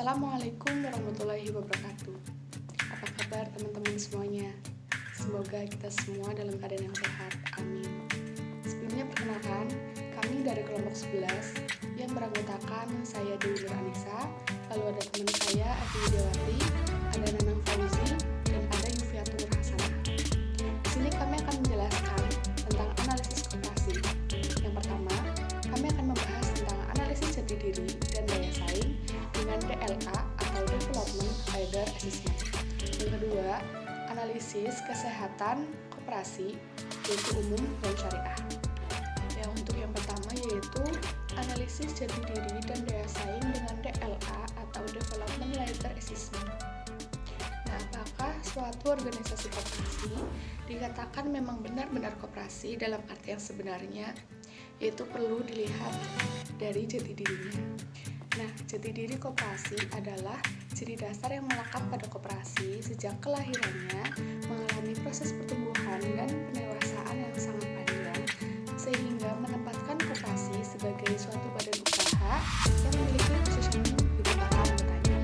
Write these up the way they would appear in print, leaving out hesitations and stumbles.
Assalamualaikum warahmatullahi wabarakatuh. Apa kabar teman-teman semuanya? Semoga kita semua dalam keadaan yang sehat. Amin. Sebelumnya perkenalkan, kami dari kelompok 11 yang beranggotakan saya Dewi Nur Anissa, lalu ada teman saya Ati Widiawati, ada Nanang Fauzi, dan ada Yufiatur Hasanah. Di sini kami akan menjelaskan tentang analisis koperasi. Yang pertama, kami akan membahas tentang analisis jati diri dan daya saing dengan DLA atau Development Ladder Assessment. Yang kedua, analisis kesehatan koperasi yaitu umum dan syariah. Untuk yang pertama yaitu analisis jati diri dan daya saing dengan DLA atau Development Ladder Assessment. Nah, apakah suatu organisasi koperasi dikatakan memang benar-benar koperasi dalam arti yang sebenarnya? Yaitu perlu dilihat dari jati dirinya. Nah, jati diri koperasi adalah ciri dasar yang melekat pada koperasi sejak kelahirannya, mengalami proses pertumbuhan dan pendewasaan yang sangat panjang, sehingga menempatkan koperasi sebagai suatu badan usaha yang memiliki positioning di antara anggotanya.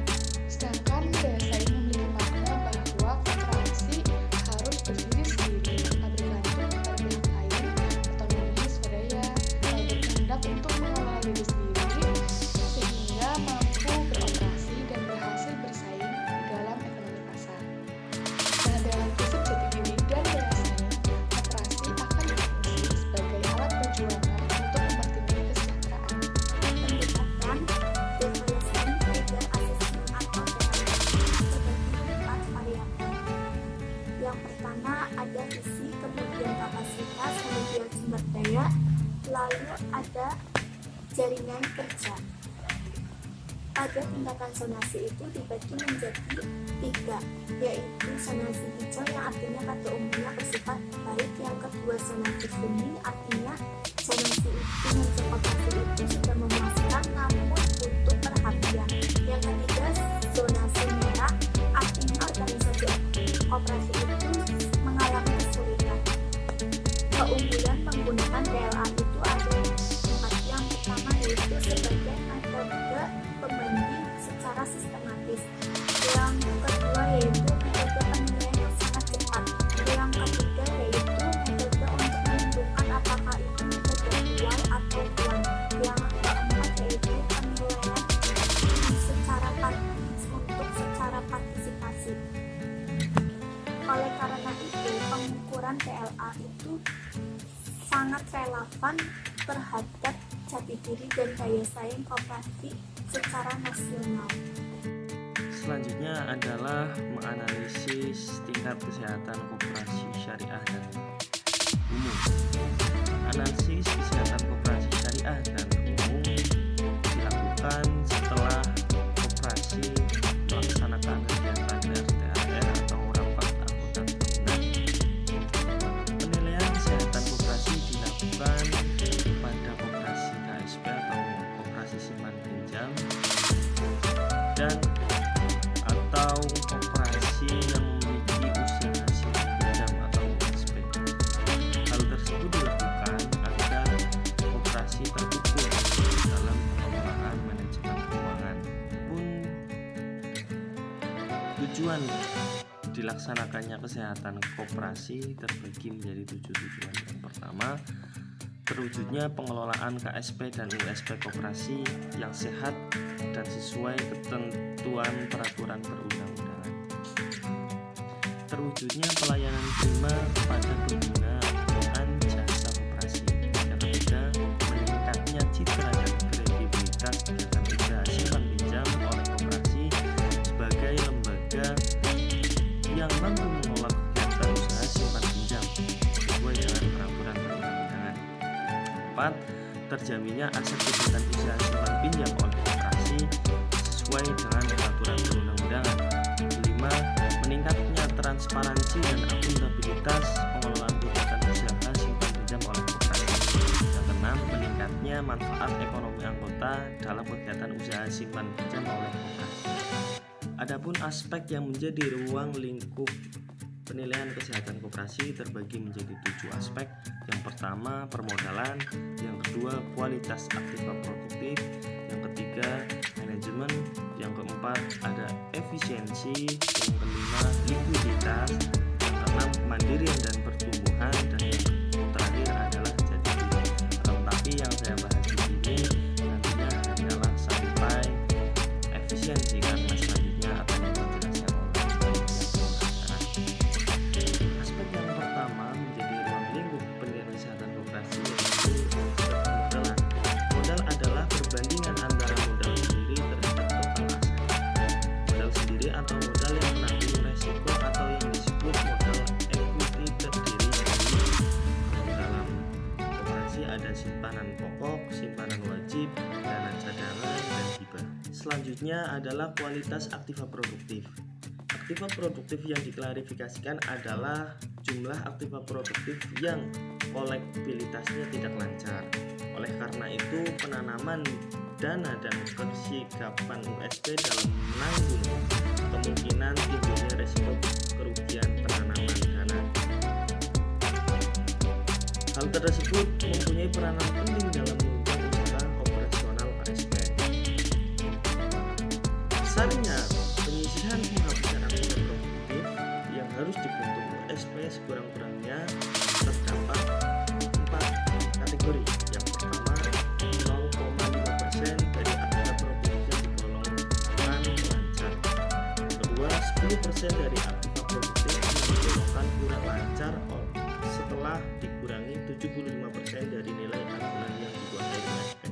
Sedangkan daya saing memiliki makna bahwa koperasi harus berdiri sendiri tanpa bergantung pada pihak lain, otonomi, swadaya, dan berkehendak untuk mengelola diri sendiri sehingga mampu beroperasi dan berhasil bersaing di dalam ekonomi pasar. Nah, dalam prinsip jati diri dan daya saing, koperasi akan berfungsi sebagai alat perjuangan untuk mempertinggi kesejahteraan. Pendekatan Development Ladder Assessment atau DLA terbagi 4 variabel. Yang pertama ada visi, kemudian kapasitas, kemudian sumber daya, lalu ada jaringan kerja. Pada tingkatan zonasi itu dibagi menjadi 3, yaitu zonasi hijau yang artinya pada umumnya bersifat baik, yang kedua zonasi kuning artinya zonasi itu mencapai koperasi itu sudah memuaskan namun butuh perhatian, yang ketiga zonasi merah artinya organisasi koperasi itu mengalami kesulitan. Keunggulan menggunakan DLA itu ada 4. Yang pertama yaitu sebagai metode pembanding secara sistematis. Yang kedua yaitu metode penilaian yang sangat cepat. Yang ketiga yaitu metode untuk menentukan apakah itu metode dual atau one. Yang keempat yaitu penilaian secara partisipasi. Oleh karena itu, pengukuran DLA itu sangat relevan terhadap jati diri dan daya saing koperasi secara nasional. Selanjutnya adalah menganalisis tingkat kesehatan koperasi syariah dan umum. Analisis kesehatan koperasi syariah dan umum dilakukan setelah koperasi melaksanakan kegiatan RTAR atau rapat angkutan tahunan. Penilaian kesehatan koperasi dilakukan pada koperasi KSP atau koperasi simpan pinjam dan atau koperasi yang memiliki usaha simpan pinjam atau USP. Hal tersebut dilakukan agar koperasi terukur dalam pengelolaan manajemen keuangan. Tujuan dilaksanakannya kesehatan koperasi terbagi menjadi 7 tujuan. Yang pertama, terwujudnya pengelolaan KSP dan USP koperasi yang sehat dan sesuai ketentuan peraturan perundang-undangan. Terwujudnya pelayanan prima kepada pengguna jasa koperasi. Yang ketiga, meningkatnya citra dan kredibilitas kegiatan usaha simpan pinjam oleh koperasi sebagai lembaga yang mampu mengelola kegiatan usaha simpan pinjam sesuai dengan peraturan perundang-undangan. 4. Terjaminnya aset kegiatan usaha simpan pinjam oleh koperasi sesuai dengan peraturan perundang-undangan. 5. Meningkatnya transparansi dan akuntabilitas pengelolaan kegiatan usaha simpan pinjam oleh koperasi. Yang keenam, meningkatnya manfaat ekonomi anggota dalam kegiatan usaha simpan pinjam oleh koperasi. Adapun aspek yang menjadi ruang lingkup penilaian kesehatan koperasi terbagi menjadi 7 aspek. Yang pertama, permodalan. Yang kedua, kualitas aktiva produktif. Yang ketiga, manajemen. yang keempat ada efisiensi, yang kelima likuiditas, yang keenam kemandirian dan pertumbuhan, dan yang terakhir adalah jati diri. Tetapi yang saya bahas di sini nantinya hanyalah sampai efisiensi, karena selanjutnya akan dijelaskan oleh pengacara. Aspek yang pertama menjadi ruang lingkup penilaian kesehatan koperasi yaitu modelan. Modal adalah perbandingan antara modal sendiri terhadap total aset. Modal sendiri atau modal yang menanggung resiko atau yang disebut modal equity terdiri dari dalam koperasi ada simpanan pokok, simpanan wajib, dana cadangan, dan hibah. Selanjutnya adalah kualitas aktiva produktif. Aktiva produktif yang diklarifikasikan adalah jumlah aktiva produktif yang kolektibilitasnya tidak lancar. Oleh karena itu, penanaman dana dan kesigapan USP dalam menanggung kemungkinan timbulnya resiko kerugian penanaman dana. Hal tersebut mempunyai peranan penting dalam menunjang usaha operasional ASP. Besarnya penyisihan penghapusan aktiva produktif yang harus dibentuk USP sekurang-kurangnya terdapat 4 kategori. Yang pertama, 0,5% dari aktiva produktif yang digolongkan lancar. Yang kedua, 10% dari aktiva produktif yang digolongkan kurang lancar setelah dikurangi 75% dari nilai agunan yang dikuasai USP.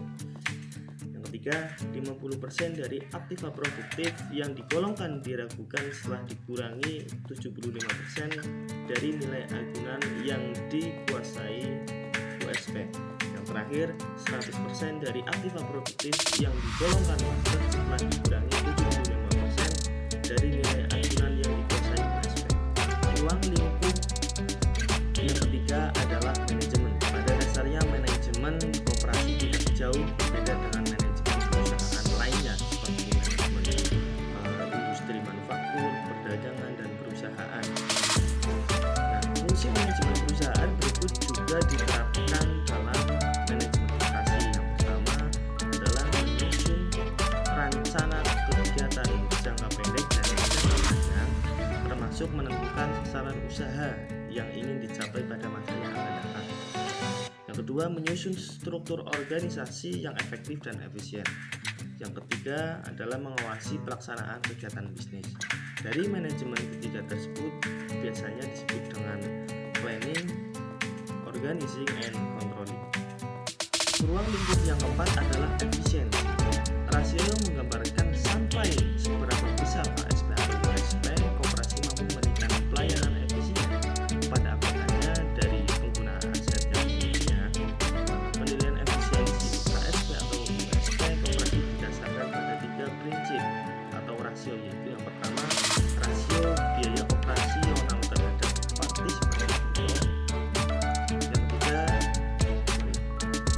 Yang ketiga, 50% dari aktiva produktif yang digolongkan diragukan setelah dikurangi 75% dari nilai agunan yang dikuasai USP. Yang terakhir, 100% dari aktiva produktif yang digolongkan lancar setelah dikurangi 75% dari nilai agunan yang dikuasai USP. Ruang lingkup yang ketiga adalah manajemen. Pada dasarnya manajemen koperasi tidak jauh berbeda dengan manajemen perusahaan lainnya seperti manajemen industri manufaktur, perdagangan, dan perusahaan. Nah, fungsi manajemen perusahaan berikut juga diterapkan dalam manajemen koperasi. Yang pertama adalah menyusun rencana kegiatan jangka pendek dan jangka panjang, termasuk menentukan sasaran usaha yang ingin dicapai pada masa yang akan datang. Yang kedua, menyusun struktur organisasi yang efektif dan efisien. Yang ketiga adalah mengawasi pelaksanaan kegiatan bisnis. Dari manajemen ketiga tersebut biasanya disebut dengan planning, organizing, and controlling. Ruang lingkup yang keempat adalah efisiensi. Rasio menggambarkan sampai seberapa besar ASP atau USP koperasi mampu memberikan pelayanan efisien pada anggotanya dari penggunaan aset yang dimilikinya. Penilaian efisiensi ASP atau USP koperasi didasarkan pada 3 prinsip atau rasio, yaitu yang pertama, rasio biaya operasional terhadap partisipasi bruto.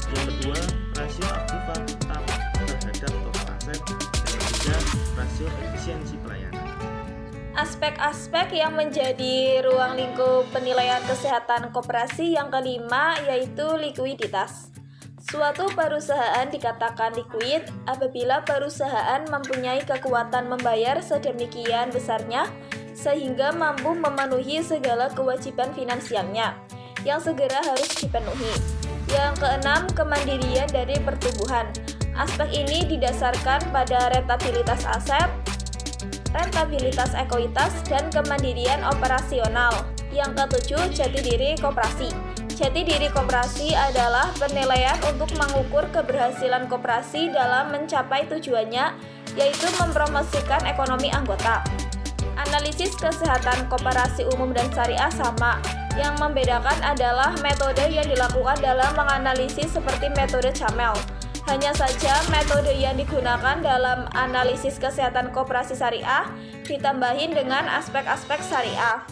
Yang kedua, rasio aktiva terhadap total aset. Yang ketiga, rasio efisiensi pelayanan. Aspek-aspek yang menjadi ruang lingkup penilaian kesehatan koperasi yang kelima yaitu likuiditas. Suatu perusahaan dikatakan likuid apabila perusahaan mempunyai kekuatan membayar sedemikian besarnya sehingga mampu memenuhi segala kewajiban finansialnya yang segera harus dipenuhi. Yang keenam, kemandirian dari pertumbuhan. Aspek ini didasarkan pada rentabilitas aset, rentabilitas ekuitas, dan kemandirian operasional. Yang ketujuh, jati diri koperasi. Jati diri koperasi adalah penilaian untuk mengukur keberhasilan koperasi dalam mencapai tujuannya, yaitu mempromosikan ekonomi anggota. Analisis kesehatan koperasi umum dan syariah sama. Yang membedakan adalah metode yang dilakukan dalam menganalisis seperti metode Camel. Hanya saja metode yang digunakan dalam analisis kesehatan koperasi syariah ditambahin dengan aspek-aspek syariah.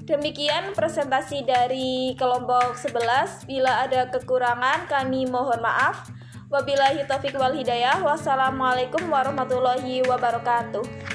Demikian presentasi dari kelompok 11. Bila ada kekurangan kami mohon maaf. Wabillahi taufiq wal hidayah. Wassalamualaikum warahmatullahi wabarakatuh.